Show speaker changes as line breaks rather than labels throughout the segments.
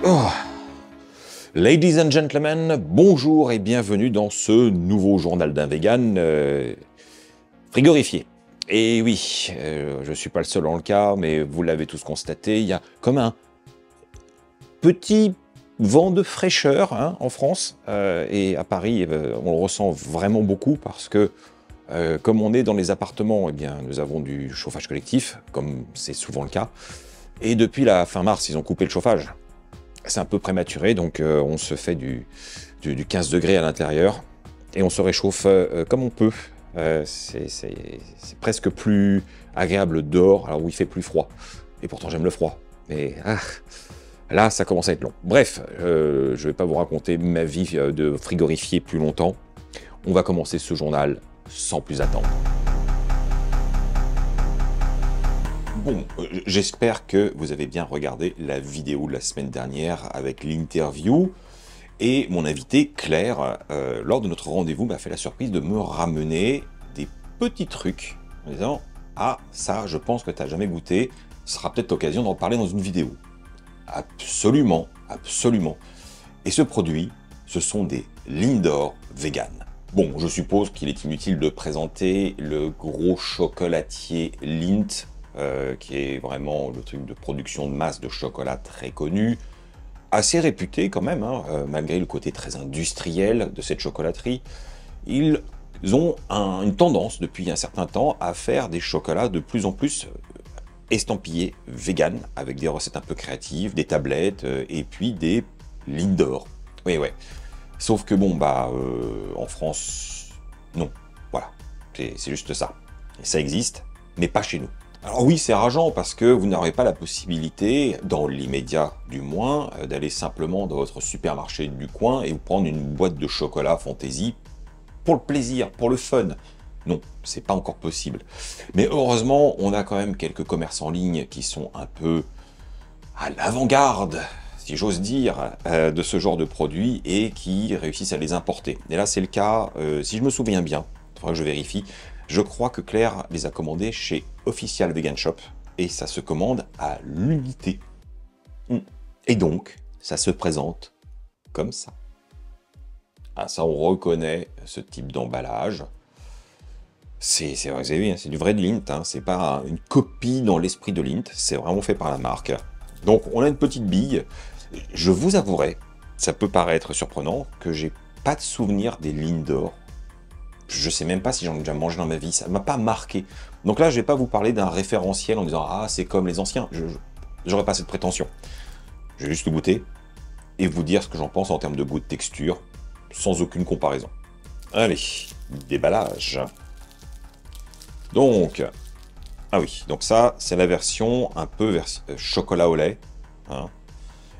Oh. Ladies and gentlemen, bonjour et bienvenue dans ce nouveau journal d'un vegan frigorifié. Et oui, je ne suis pas le seul dans le cas, mais vous l'avez tous constaté, il y a comme un petit vent de fraîcheur en France, et à Paris, on le ressent vraiment beaucoup parce que comme on est dans les appartements, eh bien, nous avons du chauffage collectif, comme c'est souvent le cas, et depuis la fin mars, ils ont coupé le chauffage. C'est un peu prématuré, donc on se fait du 15 degrés à l'intérieur et on se réchauffe comme on peut. C'est presque plus agréable dehors, alors où il fait plus froid. Et pourtant j'aime le froid. Mais là, ça commence à être long. Bref, je ne vais pas vous raconter ma vie de frigorifié plus longtemps. On va commencer ce journal sans plus attendre. Bon, j'espère que vous avez bien regardé la vidéo de la semaine dernière avec l'interview. Et mon invité, Claire, lors de notre rendez-vous, m'a fait la surprise de me ramener des petits trucs en disant « Ah, ça, je pense que tu n'as jamais goûté, ce sera peut-être l'occasion d'en parler dans une vidéo. » Absolument, absolument. Et ce produit, ce sont des Lindor vegan. Bon, je suppose qu'il est inutile de présenter le gros chocolatier Lindt, qui est vraiment le truc de production de masse de chocolat très connu, assez réputé quand même, malgré le côté très industriel de cette chocolaterie. Ils ont une tendance depuis un certain temps à faire des chocolats de plus en plus estampillés vegan, avec des recettes un peu créatives, des tablettes, et puis des Lindor. Oui, ouais. Sauf que bon, en France, non. Voilà, c'est juste ça. Et ça existe, mais pas chez nous. Alors oui, c'est rageant parce que vous n'aurez pas la possibilité, dans l'immédiat du moins, d'aller simplement dans votre supermarché du coin et vous prendre une boîte de chocolat fantaisie pour le plaisir, pour le fun. Non, c'est pas encore possible. Mais heureusement, on a quand même quelques commerces en ligne qui sont un peu à l'avant-garde, si j'ose dire, de ce genre de produits et qui réussissent à les importer. Et là, c'est le cas, si je me souviens bien, il faudra que je vérifie, je crois que Claire les a commandés chez Official Vegan Shop et ça se commande à l'unité. Et donc, ça se présente comme ça. Ah, ça, on reconnaît ce type d'emballage. C'est du vrai de Lindt, c'est pas une copie dans l'esprit de Lindt, c'est vraiment fait par la marque. Donc, on a une petite bille. Je vous avouerai, ça peut paraître surprenant, que j'ai pas de souvenir des Lindor. Je sais même pas si j'en ai déjà mangé dans ma vie, ça m'a pas marqué. Donc là, je vais pas vous parler d'un référentiel en disant « Ah, c'est comme les anciens ». J'aurais pas cette prétention. Je vais juste le goûter et vous dire ce que j'en pense en termes de goût, de texture, sans aucune comparaison. Allez, déballage. Donc, ah oui, donc ça, c'est la version un peu chocolat au lait.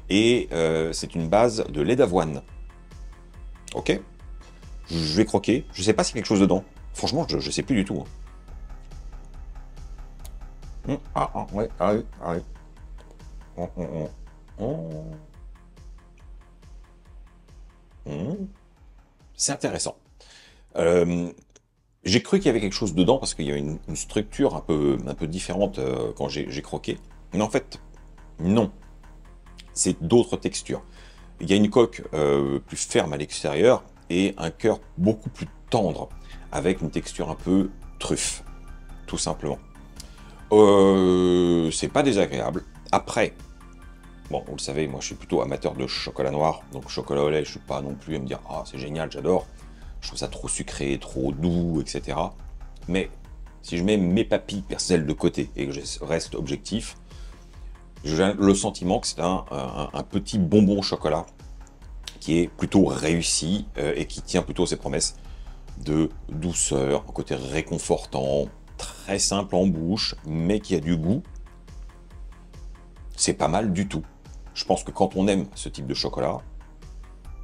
Et c'est une base de lait d'avoine. Ok. Je vais croquer. Je sais pas s'il y a quelque chose dedans. Franchement, je sais plus du tout. Ouais, oui. C'est intéressant. J'ai cru qu'il y avait quelque chose dedans parce qu'il y a une structure un peu différente quand j'ai croqué. Mais en fait, non. C'est d'autres textures. Il y a une coque plus ferme à l'extérieur et un cœur beaucoup plus tendre, avec une texture un peu truffe, tout simplement. C'est pas désagréable. Après, bon, vous le savez, moi je suis plutôt amateur de chocolat noir, donc chocolat au lait, je suis pas non plus à me dire « Ah, c'est génial, j'adore ». Je trouve ça trop sucré, trop doux, etc. Mais si je mets mes papilles personnelles de côté et que je reste objectif, j'ai le sentiment que c'est un petit bonbon au chocolat qui est plutôt réussi et qui tient plutôt ses promesses de douceur, un côté réconfortant, très simple en bouche, mais qui a du goût. C'est pas mal du tout. Je pense que quand on aime ce type de chocolat,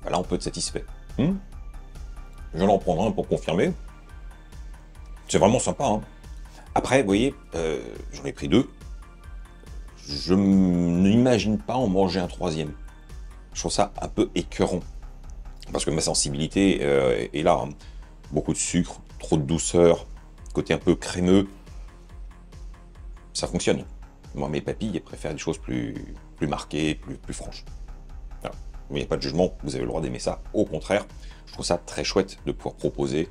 là on peut être satisfait. Je vais en prendre un pour confirmer. C'est vraiment sympa. Après, vous voyez, j'en ai pris deux. Je n'imagine pas en manger un troisième. Je trouve ça un peu écœurant. Parce que ma sensibilité est là. Beaucoup de sucre, trop de douceur, côté un peu crémeux. Ça fonctionne. Moi, mes papilles, elles préfèrent des choses plus marquées, plus franches. mais il n'y a pas de jugement, vous avez le droit d'aimer ça. Au contraire, je trouve ça très chouette de pouvoir proposer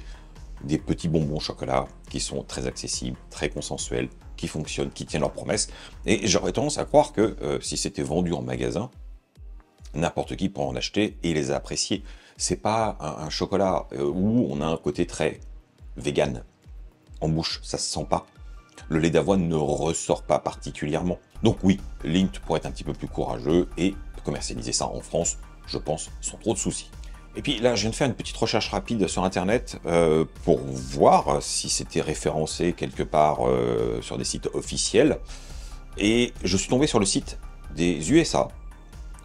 des petits bonbons au chocolat qui sont très accessibles, très consensuels, qui fonctionnent, qui tiennent leurs promesses. Et j'aurais tendance à croire que si c'était vendu en magasin, n'importe qui pourrait en acheter et les apprécier. C'est pas un chocolat où on a un côté très vegan. En bouche, ça se sent pas. Le lait d'avoine ne ressort pas particulièrement. Donc oui, Lindt pourrait être un petit peu plus courageux et commercialiser ça en France, je pense, sans trop de soucis. Et puis là, je viens de faire une petite recherche rapide sur Internet pour voir si c'était référencé quelque part sur des sites officiels. Et je suis tombé sur le site des USA,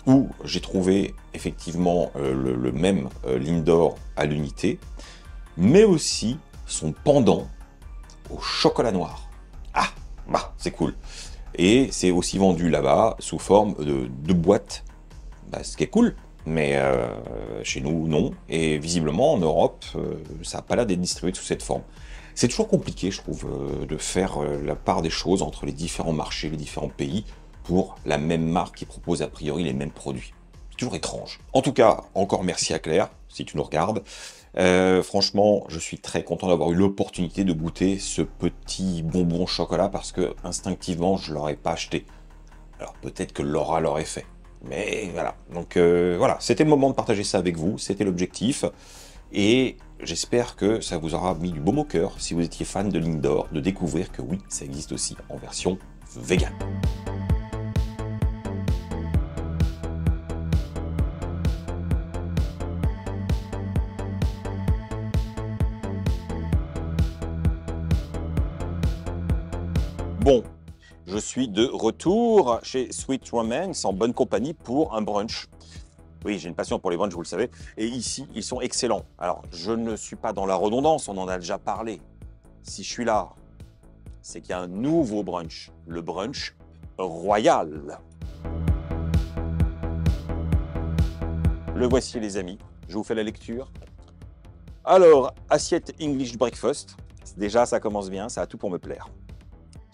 où j'ai trouvé effectivement le même Lindor à l'unité, mais aussi son pendant au chocolat noir. Ah, bah, c'est cool. Et c'est aussi vendu là-bas sous forme de boîte, bah, ce qui est cool, mais chez nous, non. Et visiblement, en Europe, ça n'a pas l'air d'être distribué sous cette forme. C'est toujours compliqué, je trouve, de faire la part des choses entre les différents marchés, les différents pays, pour la même marque qui propose a priori les mêmes produits. C'est toujours étrange. En tout cas, encore merci à Claire, si tu nous regardes. Franchement, je suis très content d'avoir eu l'opportunité de goûter ce petit bonbon au chocolat parce que instinctivement, je ne l'aurais pas acheté. Alors peut-être que Laura l'aurait fait. Mais voilà, donc voilà, c'était le moment de partager ça avec vous, c'était l'objectif. Et j'espère que ça vous aura mis du baume au cœur, si vous étiez fan de Lindor, de découvrir que oui, ça existe aussi en version vegan. Bon, je suis de retour chez Sweet Romance en bonne compagnie pour un brunch. Oui, j'ai une passion pour les brunchs, vous le savez. Et ici, ils sont excellents. Alors, je ne suis pas dans la redondance, on en a déjà parlé. Si je suis là, c'est qu'il y a un nouveau brunch, le brunch royal. Le voici, les amis. Je vous fais la lecture. Alors, assiette English breakfast. Déjà, ça commence bien, ça a tout pour me plaire.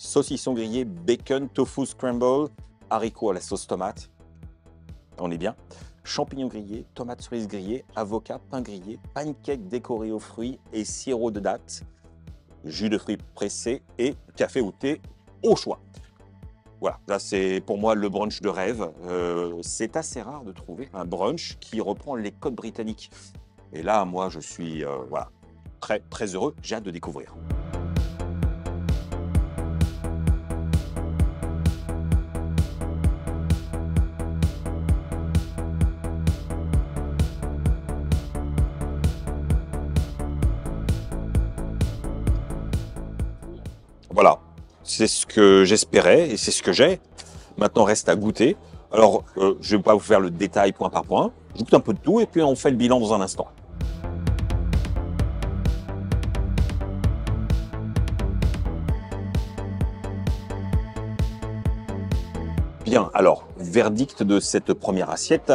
Saucisson grillé, bacon, tofu scramble, haricots à la sauce tomate. On est bien. Champignons grillés, tomates cerises grillées, avocat, pain grillé, pancake décoré aux fruits et sirop de dattes, jus de fruits pressé et café ou thé au choix. Voilà, là c'est pour moi le brunch de rêve. C'est assez rare de trouver un brunch qui reprend les codes britanniques. Et là, moi, je suis voilà, très heureux. J'ai hâte de découvrir. Voilà, c'est ce que j'espérais et c'est ce que j'ai. Maintenant, reste à goûter. Alors, je ne vais pas vous faire le détail point par point. Je goûte un peu de tout et puis on fait le bilan dans un instant. Bien, alors, verdict de cette première assiette.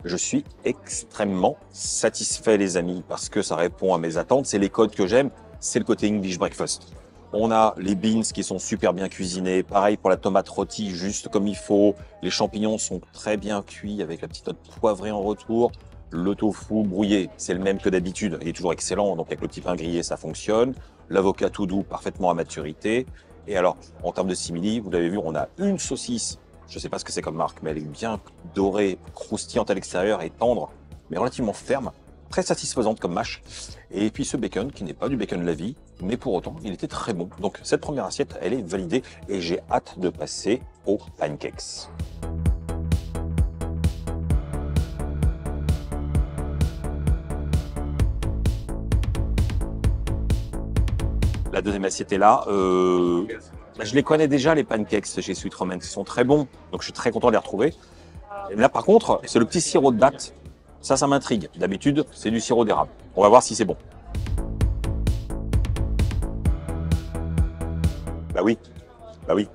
Je suis extrêmement satisfait, les amis, parce que ça répond à mes attentes. C'est les codes que j'aime, c'est le côté English breakfast. On a les beans qui sont super bien cuisinés. Pareil pour la tomate rôtie, juste comme il faut. Les champignons sont très bien cuits avec la petite note poivrée en retour. Le tofu brouillé, c'est le même que d'habitude. Il est toujours excellent, donc avec le petit pain grillé, ça fonctionne. L'avocat tout doux, parfaitement à maturité. Et alors, en termes de simili, vous l'avez vu, on a une saucisse. Je ne sais pas ce que c'est comme marque, mais elle est bien dorée, croustillante à l'extérieur et tendre, mais relativement ferme. Très satisfaisante comme mâche. Et puis ce bacon, qui n'est pas du bacon de la vie, mais pour autant, il était très bon. Donc cette première assiette, elle est validée et j'ai hâte de passer aux pancakes. La deuxième assiette est là. Je les connais déjà, les pancakes chez Sweet Romance. Ils sont très bons, donc je suis très content de les retrouver. Et là, par contre, c'est le petit sirop de date. Ça m'intrigue. D'habitude, c'est du sirop d'érable. On va voir si c'est bon. Bah oui,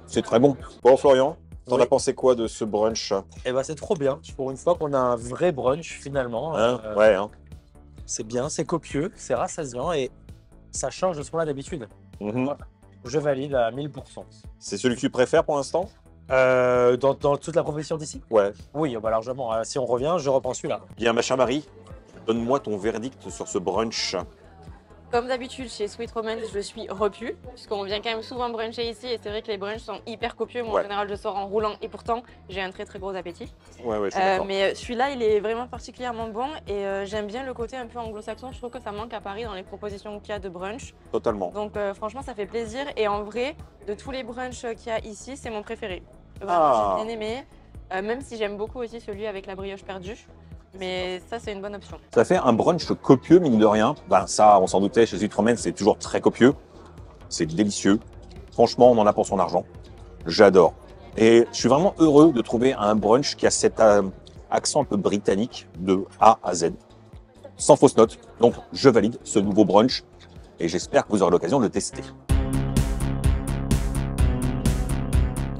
c'est très bon. Bon, Florian, t'en as pensé quoi de ce brunch?
Eh ben, c'est trop bien. Pour une fois qu'on a un vrai brunch, finalement.
Ouais, hein.
C'est bien, c'est copieux, c'est rassasiant et ça change de ce qu'on a d'habitude. Je valide à 1000%.
C'est celui que tu préfères pour l'instant?
Dans toute la profession d'ici?
Ouais.
Oui, bah largement. Si on revient, je reprends celui-là.
Bien, ma chère Marie, donne-moi ton verdict sur ce brunch.
Comme d'habitude, chez Sweet Romance, je suis repu, puisqu'on vient quand même souvent bruncher ici, et c'est vrai que les brunchs sont hyper copieux. Moi,
Ouais.
en général, je sors en roulant, et pourtant, j'ai un très très gros appétit.
Ouais, je suis d'accord.
Mais celui-là, il est vraiment particulièrement bon, et j'aime bien le côté un peu anglo-saxon. Je trouve que ça manque à Paris dans les propositions qu'il y a de brunch.
Totalement.
Donc franchement, ça fait plaisir. Et en vrai, de tous les brunchs qu'il y a ici, c'est mon préféré. Vraiment,
Ah.
j'ai bien aimé, même si j'aime beaucoup aussi celui avec la brioche perdue. Mais ça, c'est une bonne option.
Ça fait un brunch copieux, mine de rien. Ben, ça, on s'en doutait, chez Sweet Romance, c'est toujours très copieux. C'est délicieux. Franchement, on en a pour son argent. J'adore. Et je suis vraiment heureux de trouver un brunch qui a cet accent un peu britannique de A à Z. Sans fausse note. Donc, je valide ce nouveau brunch. Et j'espère que vous aurez l'occasion de le tester.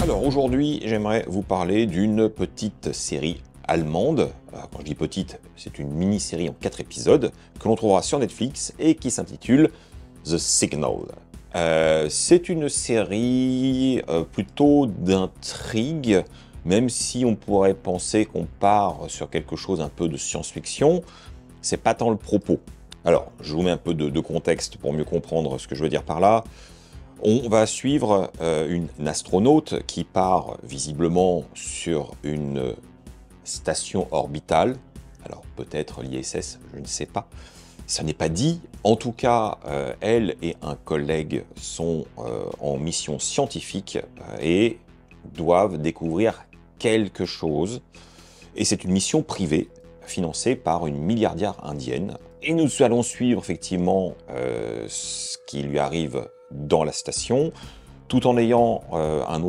Alors aujourd'hui, j'aimerais vous parler d'une petite série allemande. Quand je dis petite, c'est une mini-série en 4 épisodes que l'on trouvera sur Netflix et qui s'intitule The Signal. C'est une série plutôt d'intrigue, même si on pourrait penser qu'on part sur quelque chose un peu de science-fiction, c'est pas tant le propos. Alors, je vous mets un peu de contexte pour mieux comprendre ce que je veux dire par là. On va suivre une astronaute qui part visiblement sur une station orbitale. Alors peut-être l'ISS, je ne sais pas. Ça n'est pas dit. En tout cas, elle et un collègue sont en mission scientifique et doivent découvrir quelque chose. Et c'est une mission privée financée par une milliardaire indienne. Et nous allons suivre effectivement ce qui lui arrive dans la station, tout en ayant une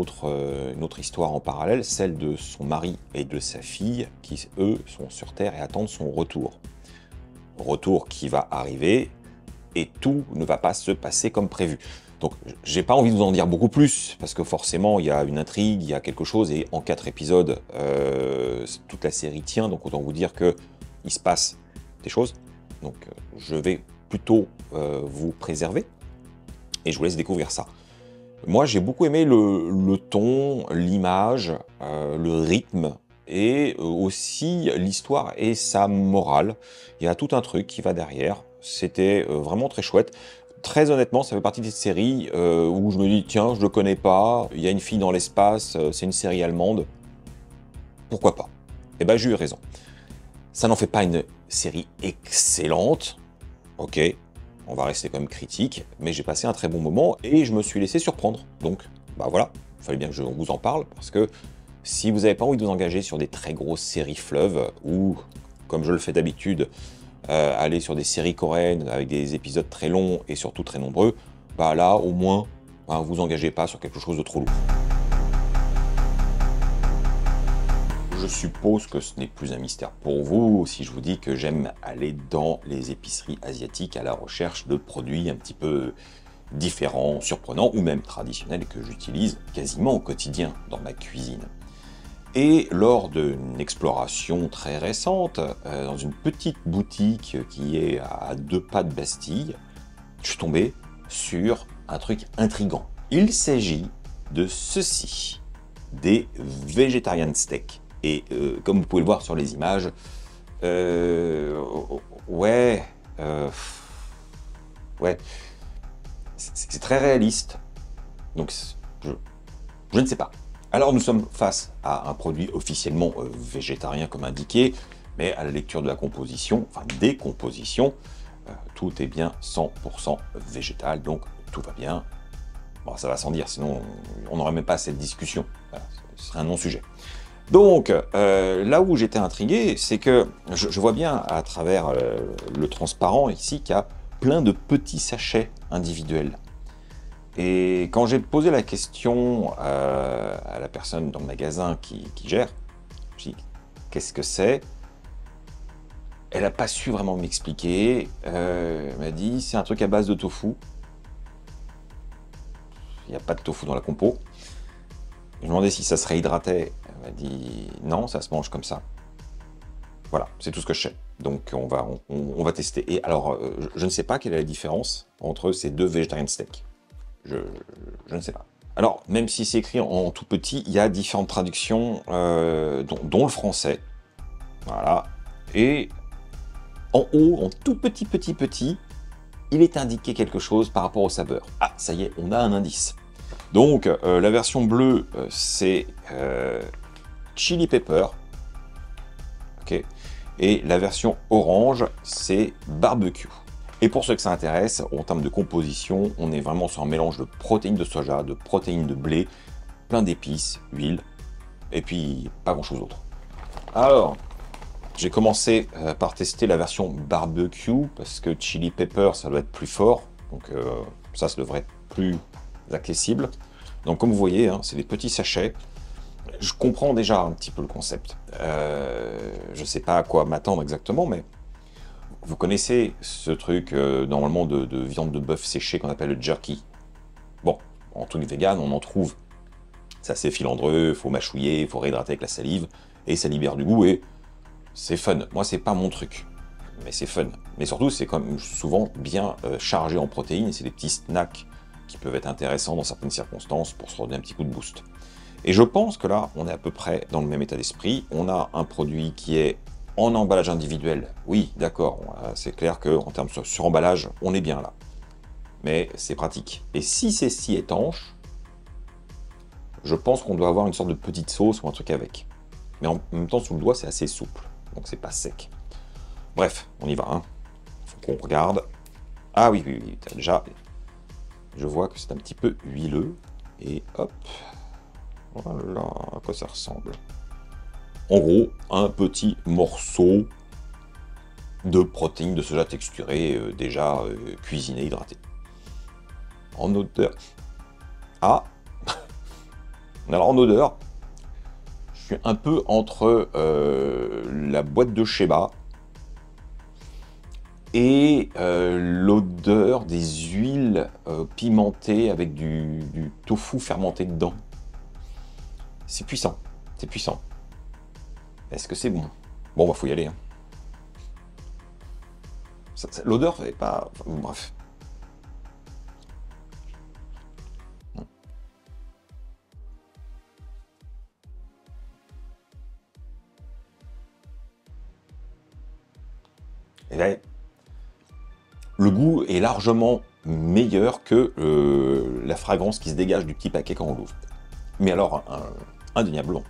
autre histoire en parallèle, celle de son mari et de sa fille, qui eux sont sur Terre et attendent son retour. Retour qui va arriver, et tout ne va pas se passer comme prévu. Donc j'ai pas envie de vous en dire beaucoup plus, parce que forcément il y a une intrigue, il y a quelque chose, et en 4 épisodes, toute la série tient, donc autant vous dire qu'il se passe des choses. Donc je vais plutôt vous préserver, et je vous laisse découvrir ça. Moi, j'ai beaucoup aimé le ton, l'image, le rythme, et aussi l'histoire et sa morale. Il y a tout un truc qui va derrière. C'était vraiment très chouette. Très honnêtement, ça fait partie des séries où je me dis, tiens, je ne le connais pas, il y a une fille dans l'espace, c'est une série allemande. Pourquoi pas? Eh ben, j'ai eu raison. Ça n'en fait pas une série excellente, ok, on va rester quand même critique, mais j'ai passé un très bon moment et je me suis laissé surprendre. Donc, bah voilà, il fallait bien que je vous en parle, parce que si vous n'avez pas envie de vous engager sur des très grosses séries fleuves, ou, comme je le fais d'habitude, aller sur des séries coréennes avec des épisodes très longs et surtout très nombreux, bah là, au moins, bah, vous engagez pas sur quelque chose de trop lourd. Je suppose que ce n'est plus un mystère pour vous si je vous dis que j'aime aller dans les épiceries asiatiques à la recherche de produits un petit peu différents, surprenants ou même traditionnels que j'utilise quasiment au quotidien dans ma cuisine. Et lors d'une exploration très récente, dans une petite boutique qui est à 2 pas de Bastille, je suis tombé sur un truc intriguant. Il s'agit de ceci, des vegetarian steaks. Et comme vous pouvez le voir sur les images, ouais, c'est très réaliste. Donc je ne sais pas. Alors nous sommes face à un produit officiellement végétarien comme indiqué, mais à la lecture de la composition, enfin des compositions, tout est bien 100% végétal, donc tout va bien. Bon, ça va sans dire, sinon on n'aurait même pas cette discussion. Voilà, ce serait un non-sujet. Donc, là où j'étais intrigué, c'est que je vois bien à travers le transparent ici qu'il y a plein de petits sachets individuels. Et quand j'ai posé la question à la personne dans le magasin qui gère, je dis qu'est-ce que c'est? Elle n'a pas su vraiment m'expliquer. Elle m'a dit c'est un truc à base de tofu. Il n'y a pas de tofu dans la compo. Je me demandais si ça se réhydratait. Elle m'a dit non, ça se mange comme ça. Voilà, c'est tout ce que je sais. Donc on va tester. Et alors, je ne sais pas quelle est la différence entre ces deux vegetarian steaks. Je ne sais pas. Alors, même si c'est écrit en tout petit, il y a différentes traductions, dont le français. Voilà. Et en haut, en tout petit, il est indiqué quelque chose par rapport aux saveurs. Ah, ça y est, on a un indice. Donc, la version bleue, c'est chili pepper. Ok. Et la version orange, c'est barbecue. Et pour ceux que ça intéresse, en termes de composition, on est vraiment sur un mélange de protéines de soja, de protéines de blé, plein d'épices, huile, et puis pas grand-chose d'autre. Alors, j'ai commencé par tester la version barbecue, parce que chili pepper, ça doit être plus fort, donc ça devrait être plus accessible. Donc comme vous voyez, hein, c'est des petits sachets. Je comprends déjà un petit peu le concept. Je ne sais pas à quoi m'attendre exactement, mais vous connaissez ce truc normalement de viande de bœuf séchée qu'on appelle le jerky. Bon, en truc vegan, on en trouve. C'est assez filandreux, il faut mâchouiller, il faut réhydrater avec la salive, et ça libère du goût, et c'est fun. Moi, c'est pas mon truc, mais c'est fun. Mais surtout, c'est quand même souvent bien chargé en protéines, et c'est des petits snacks qui peuvent être intéressants dans certaines circonstances pour se redonner un petit coup de boost. Et je pense que là, on est à peu près dans le même état d'esprit. On a un produit qui est en emballage individuel. Oui, d'accord, c'est clair qu'en termes sur emballage, on est bien là. Mais c'est pratique. Et si c'est si étanche, je pense qu'on doit avoir une sorte de petite sauce ou un truc avec. Mais en même temps, sous le doigt, c'est assez souple. Donc c'est pas sec. Bref, on y va. Hein. Faut qu'on regarde. Ah oui, déjà, je vois que c'est un petit peu huileux. Et hop. Voilà à quoi ça ressemble. En gros, un petit morceau de protéines de soja texturées, déjà cuisinées, hydratées. En odeur. Ah. Alors en odeur, je suis un peu entre la boîte de Sheba et l'odeur des huiles pimentées avec du tofu fermenté dedans. C'est puissant, c'est puissant. Est-ce que c'est bon? Bon, bah faut y aller. Hein. L'odeur n'est pas... Enfin, bref. Et là, le goût est largement meilleur que la fragrance qui se dégage du petit paquet quand on l'ouvre. Mais alors, indéniablement.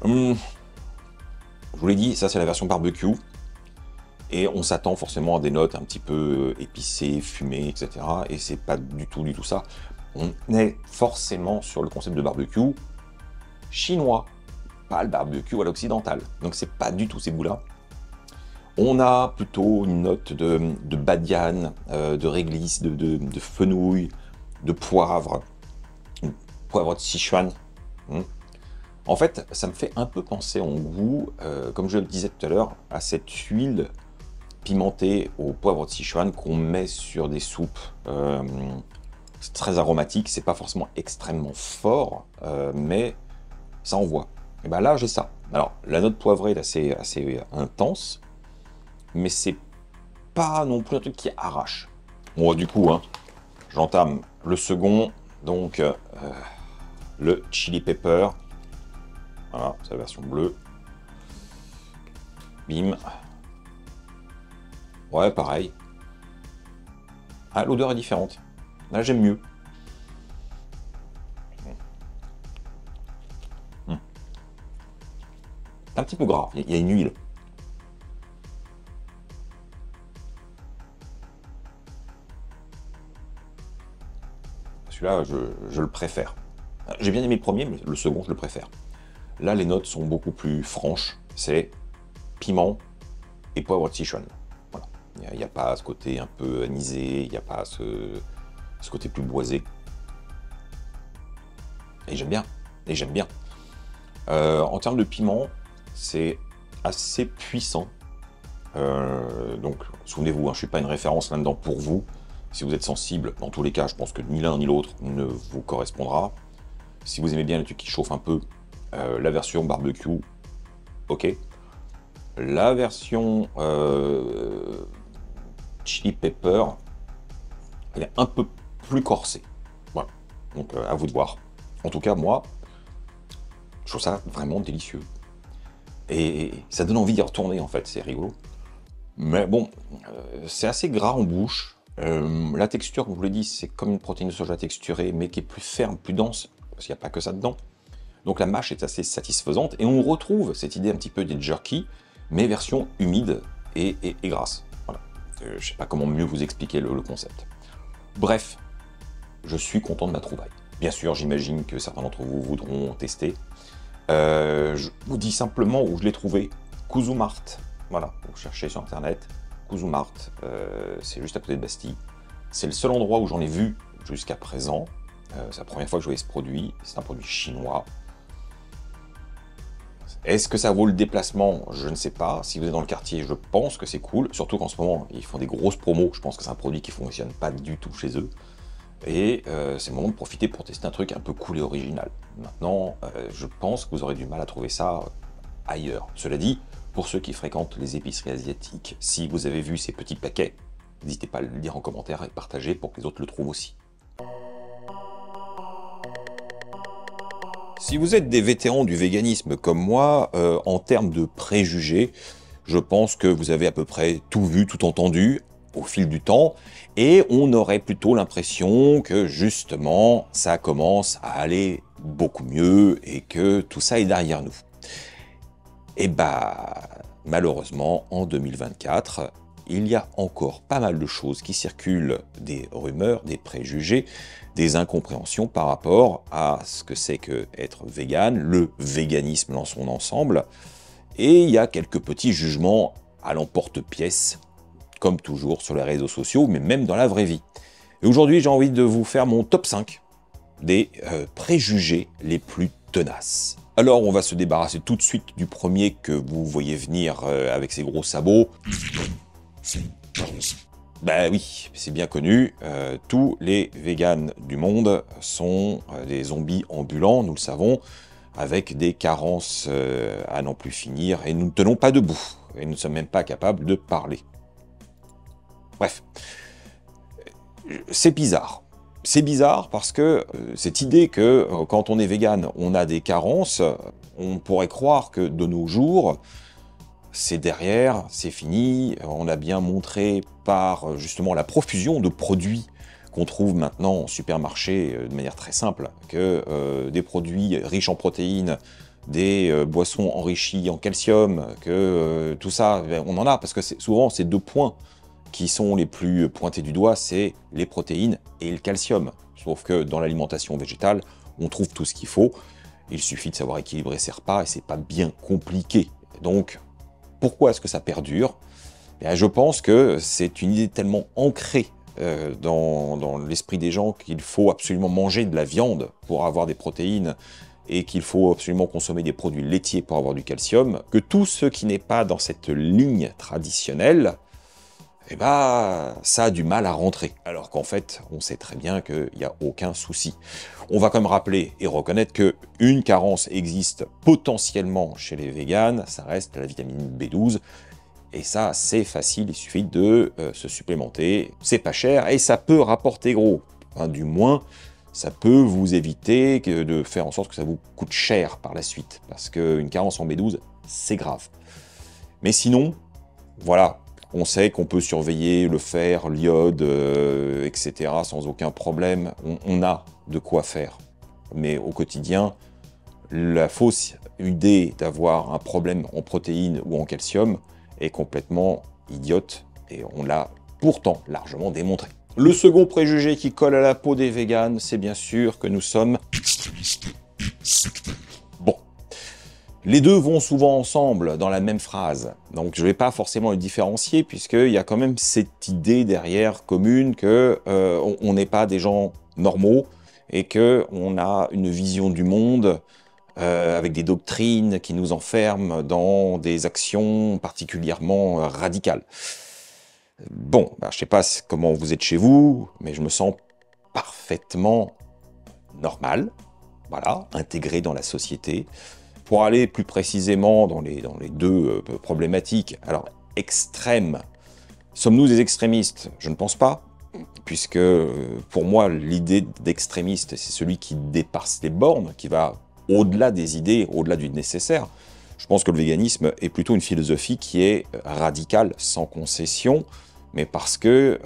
Je vous l'ai dit, ça c'est la version barbecue. Et on s'attend forcément à des notes un petit peu épicées, fumées, etc. Et c'est pas du tout ça. On est forcément sur le concept de barbecue chinois, pas le barbecue à l'occidental. Donc c'est pas du tout ces goûts-là. On a plutôt une note de badiane, de réglisse, de fenouil, de poivre de Sichuan. En fait, ça me fait un peu penser en goût, comme je le disais tout à l'heure, à cette huile pimentée au poivre de Sichuan qu'on met sur des soupes. C'est très aromatique, c'est pas forcément extrêmement fort, mais ça envoie. Et ben là, j'ai ça. Alors, la note poivrée est assez intense, mais c'est pas non plus un truc qui arrache. Bon, du coup, hein, j'entame le second, donc le chili pepper. Voilà, c'est la version bleue. Bim. Ouais, pareil. Ah, l'odeur est différente. Là, j'aime mieux. Un petit peu gras, il y a une huile. Celui-là, je le préfère. J'ai bien aimé le premier, mais le second, je le préfère. Là, les notes sont beaucoup plus franches. C'est piment et poivre de Sichuan. Voilà. Il n'y a pas ce côté un peu anisé, il n'y a pas ce côté plus boisé. Et j'aime bien. Et j'aime bien. En termes de piment, c'est assez puissant. Donc, souvenez-vous, hein, je ne suis pas une référence là-dedans pour vous. Si vous êtes sensible, dans tous les cas, je pense que ni l'un ni l'autre ne vous correspondra. Si vous aimez bien les trucs qui chauffent un peu, la version barbecue, ok. La version chili pepper, elle est un peu plus corsée. Voilà. Donc à vous de voir. En tout cas, moi, je trouve ça vraiment délicieux. Et ça donne envie d'y retourner, en fait, c'est rigolo. Mais bon, c'est assez gras en bouche. La texture, comme je vous l'ai dit, c'est comme une protéine de soja texturée, mais qui est plus ferme, plus dense, parce qu'il n'y a pas que ça dedans. Donc la mâche est assez satisfaisante, et on retrouve cette idée un petit peu des jerky, mais version humide et grasse. Voilà. Je ne sais pas comment mieux vous expliquer le concept. Bref, je suis content de ma trouvaille. Bien sûr, j'imagine que certains d'entre vous voudront tester. Je vous dis simplement où je l'ai trouvé. Kuzumart. Voilà, vous cherchez sur internet. Kuzumart, c'est juste à côté de Bastille. C'est le seul endroit où j'en ai vu jusqu'à présent. C'est la première fois que je voyais ce produit. C'est un produit chinois. Est-ce que ça vaut le déplacement? Je ne sais pas. Si vous êtes dans le quartier, je pense que c'est cool. Surtout qu'en ce moment, ils font des grosses promos. Je pense que c'est un produit qui ne fonctionne pas du tout chez eux. Et c'est le moment de profiter pour tester un truc un peu cool et original. Maintenant, je pense que vous aurez du mal à trouver ça ailleurs. Cela dit, pour ceux qui fréquentent les épiceries asiatiques, si vous avez vu ces petits paquets, n'hésitez pas à le dire en commentaire et partager pour que les autres le trouvent aussi. Si vous êtes des vétérans du véganisme comme moi, en termes de préjugés, je pense que vous avez à peu près tout vu, tout entendu au fil du temps, et on aurait plutôt l'impression que justement ça commence à aller beaucoup mieux et que tout ça est derrière nous. Et bah malheureusement en 2024, il y a encore pas mal de choses qui circulent, des rumeurs, des préjugés, des incompréhensions par rapport à ce que c'est que être vegan, le véganisme dans son ensemble, et il y a quelques petits jugements à l'emporte-pièce, comme toujours sur les réseaux sociaux, mais même dans la vraie vie. Et aujourd'hui, j'ai envie de vous faire mon top 5 des préjugés les plus tenaces. Alors, on va se débarrasser tout de suite du premier que vous voyez venir avec ses gros sabots. Bah oui, c'est bien connu, tous les véganes du monde sont des zombies ambulants, nous le savons, avec des carences à n'en plus finir, et nous ne tenons pas debout, et nous ne sommes même pas capables de parler. Bref, c'est bizarre. C'est bizarre parce que cette idée que quand on est vegan, on a des carences, on pourrait croire que de nos jours, c'est derrière, c'est fini. On a bien montré par justement la profusion de produits qu'on trouve maintenant en supermarché de manière très simple, que des produits riches en protéines, des boissons enrichies en calcium, que tout ça, on en a, parce que souvent ces deux points qui sont les plus pointés du doigt, c'est les protéines et le calcium. Sauf que dans l'alimentation végétale, on trouve tout ce qu'il faut. Il suffit de savoir équilibrer ses repas et c'est pas bien compliqué. Donc, pourquoi est-ce que ça perdure? Bien, je pense que c'est une idée tellement ancrée dans l'esprit des gens qu'il faut absolument manger de la viande pour avoir des protéines et qu'il faut absolument consommer des produits laitiers pour avoir du calcium, que tout ce qui n'est pas dans cette ligne traditionnelle, eh ben, ça a du mal à rentrer. Alors qu'en fait, on sait très bien qu'il n'y a aucun souci. On va quand même rappeler et reconnaître qu'une carence existe potentiellement chez les véganes, ça reste la vitamine B12. Et ça, c'est facile, il suffit de se supplémenter. C'est pas cher et ça peut rapporter gros. Enfin, du moins, ça peut vous éviter de faire en sorte que ça vous coûte cher par la suite. Parce qu'une carence en B12, c'est grave. Mais sinon, voilà. On sait qu'on peut surveiller le fer, l'iode, etc. sans aucun problème. On a de quoi faire. Mais au quotidien, la fausse idée d'avoir un problème en protéines ou en calcium est complètement idiote. Et on l'a pourtant largement démontré. Le second préjugé qui colle à la peau des véganes, c'est bien sûr que nous sommes extrémistes. Bon. Les deux vont souvent ensemble dans la même phrase, donc je ne vais pas forcément le différencier puisqu'il y a quand même cette idée derrière commune que on n'est pas des gens normaux et qu'on a une vision du monde avec des doctrines qui nous enferment dans des actions particulièrement radicales. Bon, ben, je ne sais pas comment vous êtes chez vous, mais je me sens parfaitement normal, voilà, intégré dans la société. Pour aller plus précisément dans les deux problématiques, alors extrêmes, sommes-nous des extrémistes? Je ne pense pas. puisque pour moi, l'idée d'extrémiste, c'est celui qui dépasse les bornes, qui va au-delà des idées, au-delà du nécessaire. Je pense que le véganisme est plutôt une philosophie qui est radicale, sans concession, mais parce que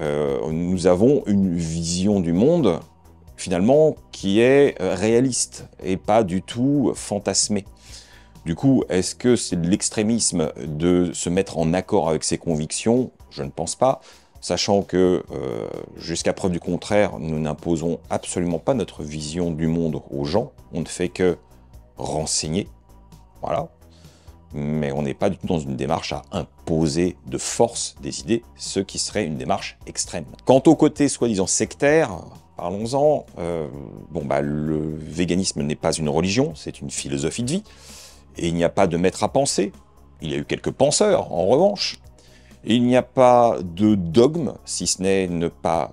nous avons une vision du monde, finalement, qui est réaliste et pas du tout fantasmée. Du coup, est-ce que c'est de l'extrémisme de se mettre en accord avec ses convictions? Je ne pense pas, sachant que, jusqu'à preuve du contraire, nous n'imposons absolument pas notre vision du monde aux gens, on ne fait que renseigner, voilà. Mais on n'est pas du tout dans une démarche à imposer de force des idées, ce qui serait une démarche extrême. Quant au côté soi-disant sectaire, parlons-en, le véganisme n'est pas une religion, c'est une philosophie de vie, et il n'y a pas de maître à penser. Il y a eu quelques penseurs, en revanche. Il n'y a pas de dogme, si ce n'est ne pas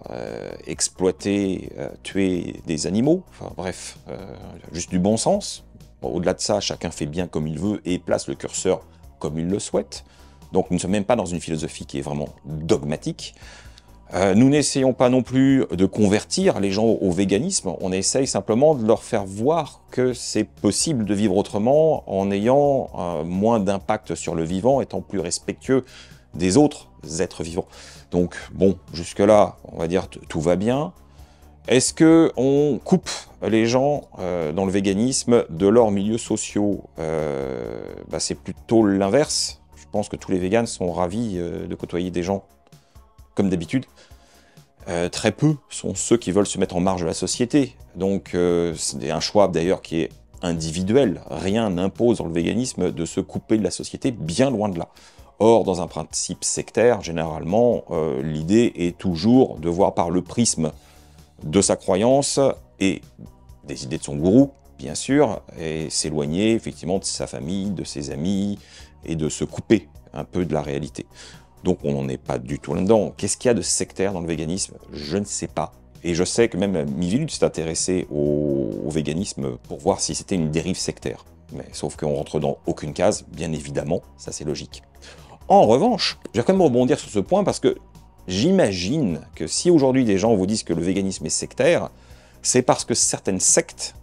exploiter, tuer des animaux, enfin bref, juste du bon sens. Bon, au-delà de ça, chacun fait bien comme il veut et place le curseur comme il le souhaite. Donc nous ne sommes même pas dans une philosophie qui est vraiment dogmatique. Nous n'essayons pas non plus de convertir les gens au véganisme, on essaye simplement de leur faire voir que c'est possible de vivre autrement en ayant moins d'impact sur le vivant, étant plus respectueux des autres êtres vivants. Donc bon, jusque-là, on va dire tout va bien. Est-ce qu'on coupe les gens dans le véganisme de leurs milieux sociaux? C'est plutôt l'inverse. Je pense que tous les véganes sont ravis de côtoyer des gens comme d'habitude. Très peu sont ceux qui veulent se mettre en marge de la société. Donc c'est un choix d'ailleurs qui est individuel. Rien n'impose dans le véganisme de se couper de la société, bien loin de là. Or, dans un principe sectaire, généralement, l'idée est toujours de voir par le prisme de sa croyance et des idées de son gourou, bien sûr, et s'éloigner effectivement de sa famille, de ses amis, et de se couper un peu de la réalité. Donc on n'en est pas du tout là-dedans. Qu'est-ce qu'il y a de sectaire dans le véganisme? Je ne sais pas. Et je sais que même Miviludes s'est intéressé au véganisme pour voir si c'était une dérive sectaire. Mais sauf qu'on rentre dans aucune case, bien évidemment, ça c'est logique. En revanche, je vais quand même rebondir sur ce point parce que j'imagine que si aujourd'hui des gens vous disent que le véganisme est sectaire, c'est parce que certaines sectes,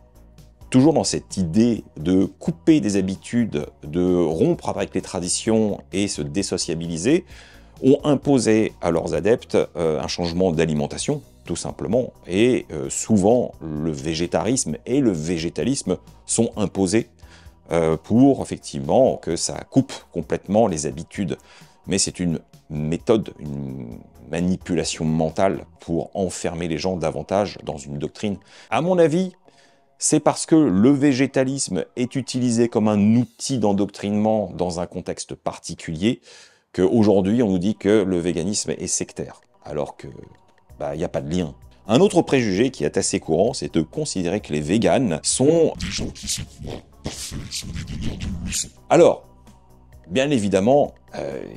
toujours dans cette idée de couper des habitudes, de rompre avec les traditions et se désociabiliser, ont imposé à leurs adeptes un changement d'alimentation, tout simplement. Et souvent, le végétarisme et le végétalisme sont imposés pour effectivement que ça coupe complètement les habitudes. Mais c'est une méthode, une manipulation mentale pour enfermer les gens davantage dans une doctrine. À mon avis, c'est parce que le végétalisme est utilisé comme un outil d'endoctrinement dans un contexte particulier qu'aujourd'hui on nous dit que le véganisme est sectaire, alors que il n'y a pas de lien. Un autre préjugé qui est assez courant, c'est de considérer que les véganes sont des gens qui sont alors, bien évidemment,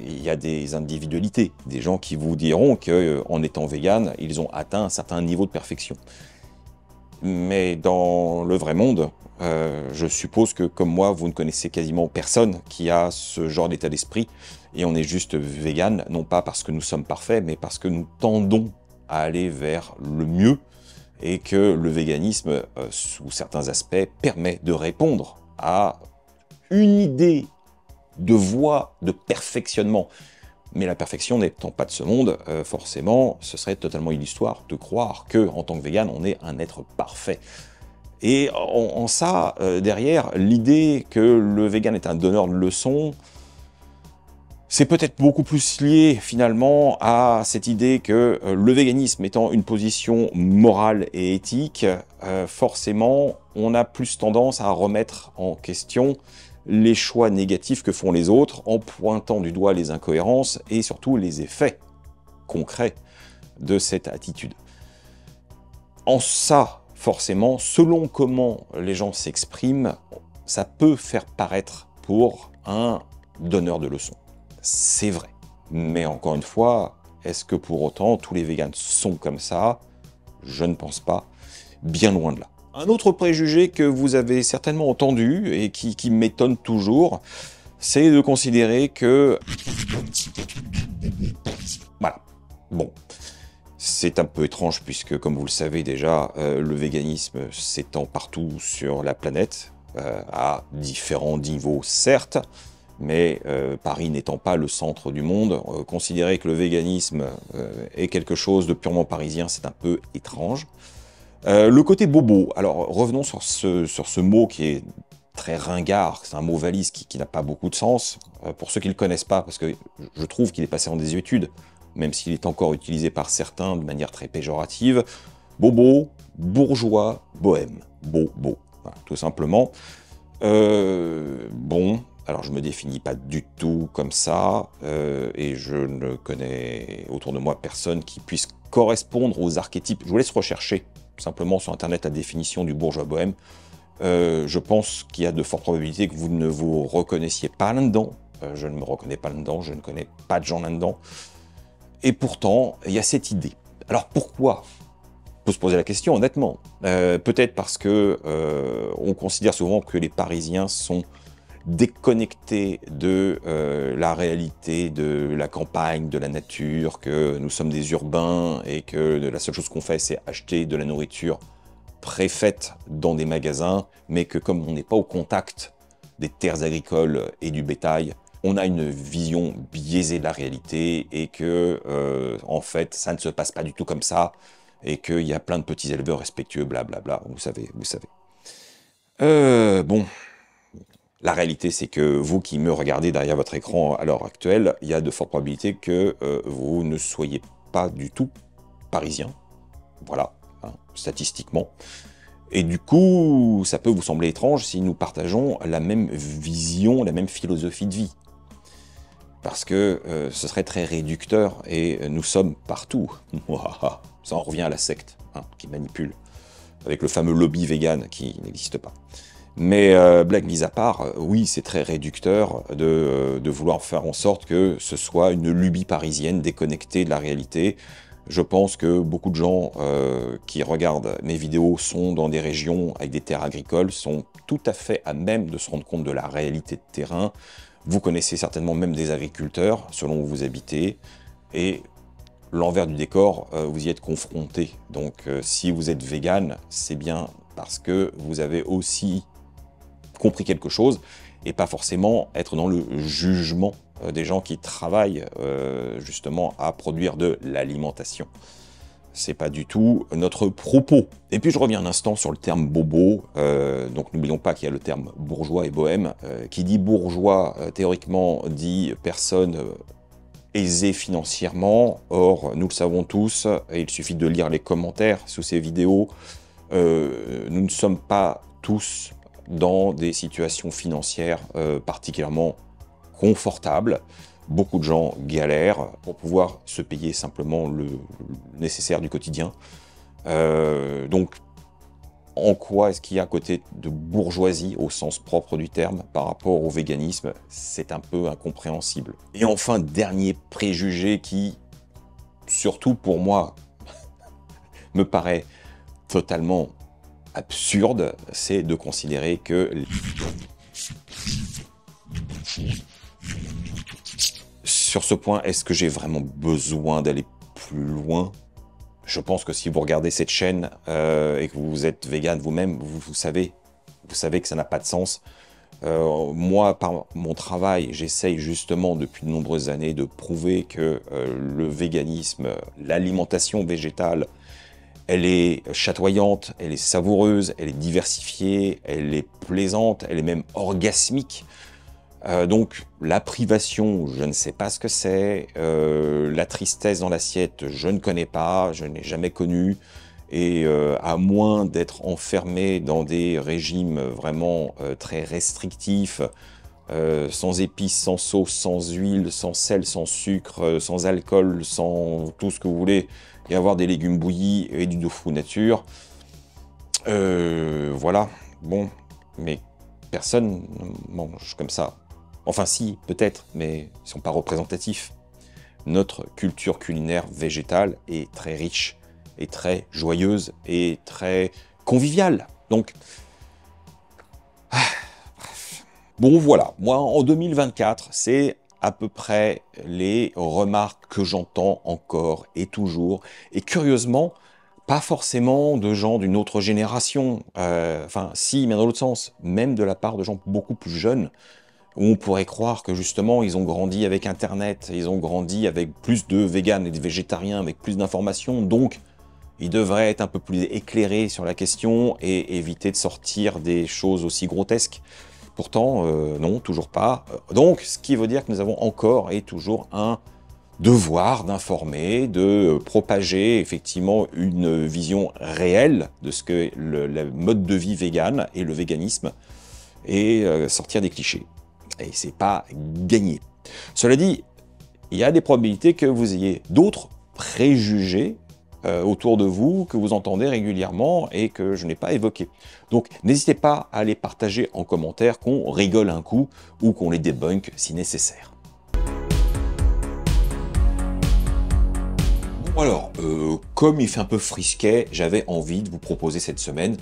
il y a des individualités, des gens qui vous diront qu'en étant vegan, ils ont atteint un certain niveau de perfection. Mais dans le vrai monde, je suppose que comme moi, vous ne connaissez quasiment personne qui a ce genre d'état d'esprit, et on est juste vegan, non pas parce que nous sommes parfaits, mais parce que nous tendons à aller vers le mieux, et que le véganisme, sous certains aspects, permet de répondre à une idée de voie de perfectionnement. Mais la perfection n'étant pas de ce monde, forcément, ce serait totalement illusoire de croire que, en tant que vegan, on est un être parfait. Et en ça, derrière, l'idée que le vegan est un donneur de leçons, c'est peut-être beaucoup plus lié finalement à cette idée que le véganisme étant une position morale et éthique, forcément, on a plus tendance à remettre en question les choix négatifs que font les autres en pointant du doigt les incohérences et surtout les effets concrets de cette attitude. En ça, forcément, selon comment les gens s'expriment, ça peut faire paraître pour un donneur de leçons. C'est vrai. Mais encore une fois, est-ce que pour autant tous les végans sont comme ça? Je ne pense pas. Bien loin de là. Un autre préjugé que vous avez certainement entendu et qui m'étonne toujours, c'est de considérer que... Voilà. Bon. C'est un peu étrange puisque, comme vous le savez déjà, le véganisme s'étend partout sur la planète, à différents niveaux certes, mais Paris n'étant pas le centre du monde, considérer que le véganisme est quelque chose de purement parisien, c'est un peu étrange. Le côté bobo, alors revenons sur ce mot qui est très ringard, c'est un mot valise qui n'a pas beaucoup de sens. Pour ceux qui ne le connaissent pas, parce que je trouve qu'il est passé en désuétude, même s'il est encore utilisé par certains de manière très péjorative, bobo, bourgeois, bohème, bobo, voilà, tout simplement. Bon, alors je me définis pas du tout comme ça, et je ne connais autour de moi personne qui puisse correspondre aux archétypes. Je vous laisse rechercher simplement sur internet la définition du bourgeois bohème. Je pense qu'il y a de fortes probabilités que vous ne vous reconnaissiez pas là-dedans. Je ne me reconnais pas là-dedans, je ne connais pas de gens là-dedans. Et pourtant, il y a cette idée. Alors pourquoi? On peut se poser la question honnêtement. Peut-être parce que on considère souvent que les Parisiens sont déconnectés de la réalité, de la campagne, de la nature, que nous sommes des urbains et que la seule chose qu'on fait, c'est acheter de la nourriture préfaite dans des magasins, mais que comme on n'est pas au contact des terres agricoles et du bétail, on a une vision biaisée de la réalité et que, en fait, ça ne se passe pas du tout comme ça et qu'il y a plein de petits éleveurs respectueux, blablabla, vous savez, vous savez. Bon, la réalité, c'est que vous qui me regardez derrière votre écran à l'heure actuelle, il y a de fortes probabilités que vous ne soyez pas du tout parisien, voilà, hein, statistiquement. Et du coup, ça peut vous sembler étrange si nous partageons la même vision, la même philosophie de vie. Parce que ce serait très réducteur, et nous sommes partout. Ça en revient à la secte, hein, qui manipule, avec le fameux lobby vegan qui n'existe pas. Mais blague mise à part, oui, c'est très réducteur de vouloir faire en sorte que ce soit une lubie parisienne déconnectée de la réalité. Je pense que beaucoup de gens qui regardent mes vidéos sont dans des régions avec des terres agricoles, sont tout à fait à même de se rendre compte de la réalité de terrain. Vous connaissez certainement même des agriculteurs, selon où vous habitez, et l'envers du décor, vous y êtes confronté. Donc si vous êtes vegan, c'est bien parce que vous avez aussi compris quelque chose, et pas forcément être dans le jugement des gens qui travaillent justement à produire de l'alimentation. C'est pas du tout notre propos. Et puis je reviens un instant sur le terme bobo, donc n'oublions pas qu'il y a le terme bourgeois et bohème. Qui dit bourgeois, théoriquement, dit personne aisée financièrement. Or, nous le savons tous, et il suffit de lire les commentaires sous ces vidéos, nous ne sommes pas tous dans des situations financières particulièrement confortables. Beaucoup de gens galèrent pour pouvoir se payer simplement le nécessaire du quotidien. Donc, en quoi est-ce qu'il y a à côté de bourgeoisie au sens propre du terme par rapport au véganisme? C'est un peu incompréhensible. Et enfin, dernier préjugé qui, surtout pour moi, me paraît totalement absurde, c'est de considérer que sur ce point, est-ce que j'ai vraiment besoin d'aller plus loin? Je pense que si vous regardez cette chaîne et que vous êtes vegan vous-même, vous savez que ça n'a pas de sens. Moi, par mon travail, j'essaye justement depuis de nombreuses années de prouver que le véganisme, l'alimentation végétale, elle est chatoyante, elle est savoureuse, elle est diversifiée, elle est plaisante, elle est même orgasmique. Donc la privation, je ne sais pas ce que c'est, la tristesse dans l'assiette, je ne connais pas, je n'ai jamais connu, et à moins d'être enfermé dans des régimes vraiment très restrictifs, sans épices, sans sauce, sans huile, sans sel, sans sucre, sans alcool, sans tout ce que vous voulez, et avoir des légumes bouillis et du tofu nature, voilà, bon, mais personne ne mange comme ça. Enfin si, peut-être, mais ils ne sont pas représentatifs. Notre culture culinaire végétale est très riche, et très joyeuse, et très conviviale. Donc, bref. Bon voilà, moi en 2024, c'est à peu près les remarques que j'entends encore et toujours. Et curieusement, pas forcément de gens d'une autre génération. Enfin, si, mais dans l'autre sens. Même de la part de gens beaucoup plus jeunes, où on pourrait croire que justement, ils ont grandi avec Internet, ils ont grandi avec plus de véganes et de végétariens, avec plus d'informations, donc ils devraient être un peu plus éclairés sur la question et éviter de sortir des choses aussi grotesques. Pourtant, non, toujours pas. Donc, ce qui veut dire que nous avons encore et toujours un devoir d'informer, de propager effectivement une vision réelle de ce que le mode de vie vegan et le véganisme, et sortir des clichés. Et c'est pas gagné. Cela dit, il y a des probabilités que vous ayez d'autres préjugés autour de vous, que vous entendez régulièrement et que je n'ai pas évoqué. Donc n'hésitez pas à les partager en commentaire, qu'on rigole un coup ou qu'on les débunk si nécessaire. Bon alors, comme il fait un peu frisquet, j'avais envie de vous proposer cette semaine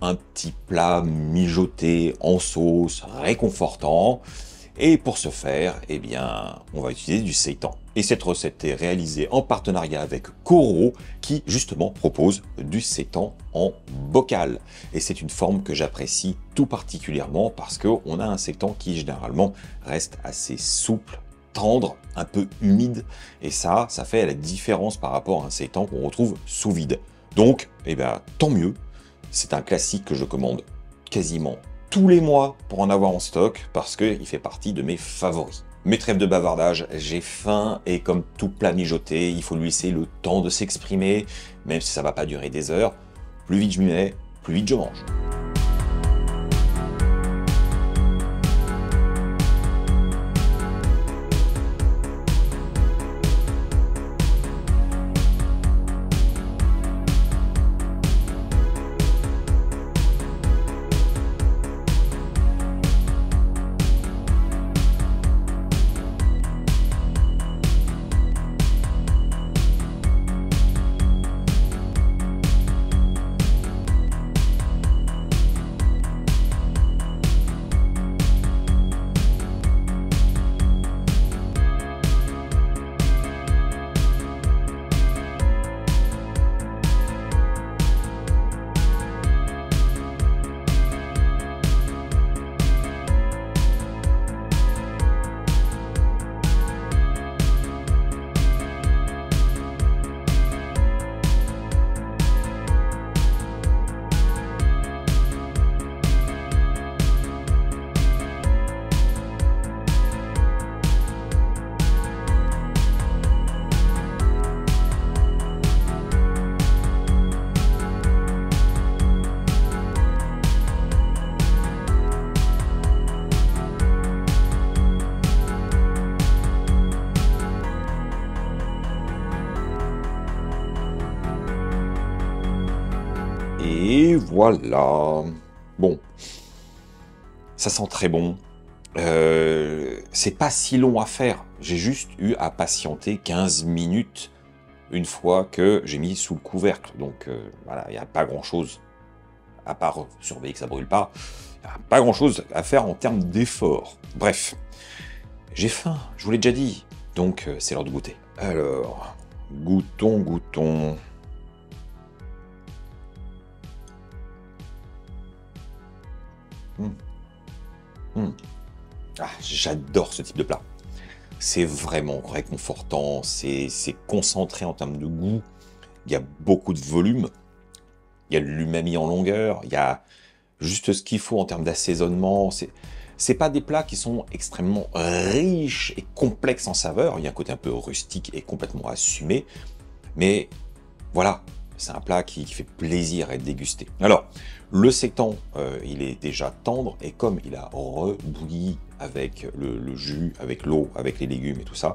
un petit plat mijoté en sauce, réconfortant. Et pour ce faire, eh bien, on va utiliser du seitan. Et cette recette est réalisée en partenariat avec Koro, qui justement propose du seitan en bocal. Et c'est une forme que j'apprécie tout particulièrement parce qu'on a un seitan qui généralement reste assez souple, tendre, un peu humide. Et ça fait la différence par rapport à un seitan qu'on retrouve sous vide. Donc, eh bien, tant mieux. C'est un classique que je commande quasiment tous les mois pour en avoir en stock parce qu'il fait partie de mes favoris. Mais trêve de bavardage, j'ai faim et comme tout plat mijoté, il faut lui laisser le temps de s'exprimer, même si ça va pas durer des heures. Plus vite je m'y mets, plus vite je mange. Et voilà. Bon. Ça sent très bon. C'est pas si long à faire. J'ai juste eu à patienter 15 minutes une fois que j'ai mis sous le couvercle. Donc voilà, il n'y a pas grand-chose, à part surveiller que ça brûle pas, il n'y a pas grand-chose à faire en termes d'effort. Bref, j'ai faim, je vous l'ai déjà dit. Donc c'est l'heure de goûter. Alors, goûtons. Ah, j'adore ce type de plat. C'est vraiment réconfortant, c'est concentré en termes de goût, il y a beaucoup de volume, il y a de l'umami en longueur, il y a juste ce qu'il faut en termes d'assaisonnement. C'est pas des plats qui sont extrêmement riches et complexes en saveur, il y a un côté un peu rustique et complètement assumé, mais voilà, c'est un plat qui fait plaisir à être dégusté. Alors, le seitan, il est déjà tendre, et comme il a rebouilli avec le jus, avec l'eau, avec les légumes et tout ça,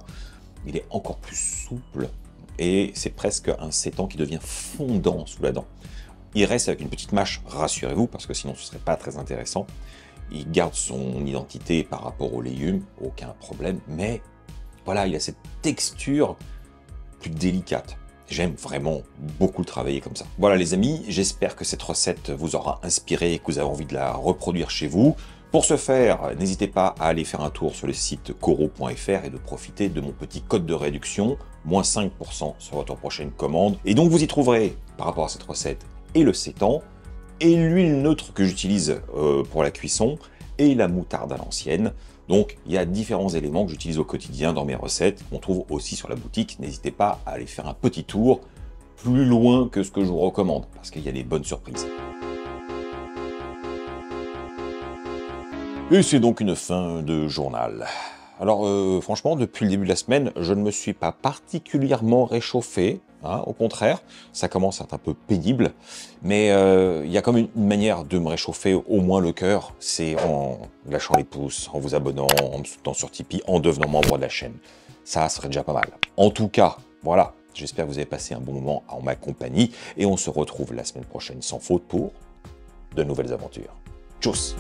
il est encore plus souple, et c'est presque un seitan qui devient fondant sous la dent. Il reste avec une petite mâche, rassurez-vous, parce que sinon ce serait pas très intéressant. Il garde son identité par rapport aux légumes, aucun problème, mais voilà, il a cette texture plus délicate. J'aime vraiment beaucoup le travailler comme ça. Voilà les amis, j'espère que cette recette vous aura inspiré et que vous avez envie de la reproduire chez vous. Pour ce faire, n'hésitez pas à aller faire un tour sur le site coro.fr et de profiter de mon petit code de réduction, moins 5% sur votre prochaine commande. Et donc vous y trouverez, par rapport à cette recette, et le sétan, et l'huile neutre que j'utilise pour la cuisson, et la moutarde à l'ancienne. Donc il y a différents éléments que j'utilise au quotidien dans mes recettes, qu'on trouve aussi sur la boutique. N'hésitez pas à aller faire un petit tour plus loin que ce que je vous recommande, parce qu'il y a des bonnes surprises. Et c'est donc une fin de journal. Alors franchement, depuis le début de la semaine, je ne me suis pas particulièrement réchauffé. Hein, au contraire, ça commence à être un peu pénible. Mais il y a comme une manière de me réchauffer au moins le cœur. C'est en lâchant les pouces, en vous abonnant, en me soutenant sur Tipeee, en devenant membre de la chaîne. Ça serait déjà pas mal. En tout cas, voilà. J'espère que vous avez passé un bon moment en ma compagnie. Et on se retrouve la semaine prochaine sans faute pour de nouvelles aventures. Tchuss!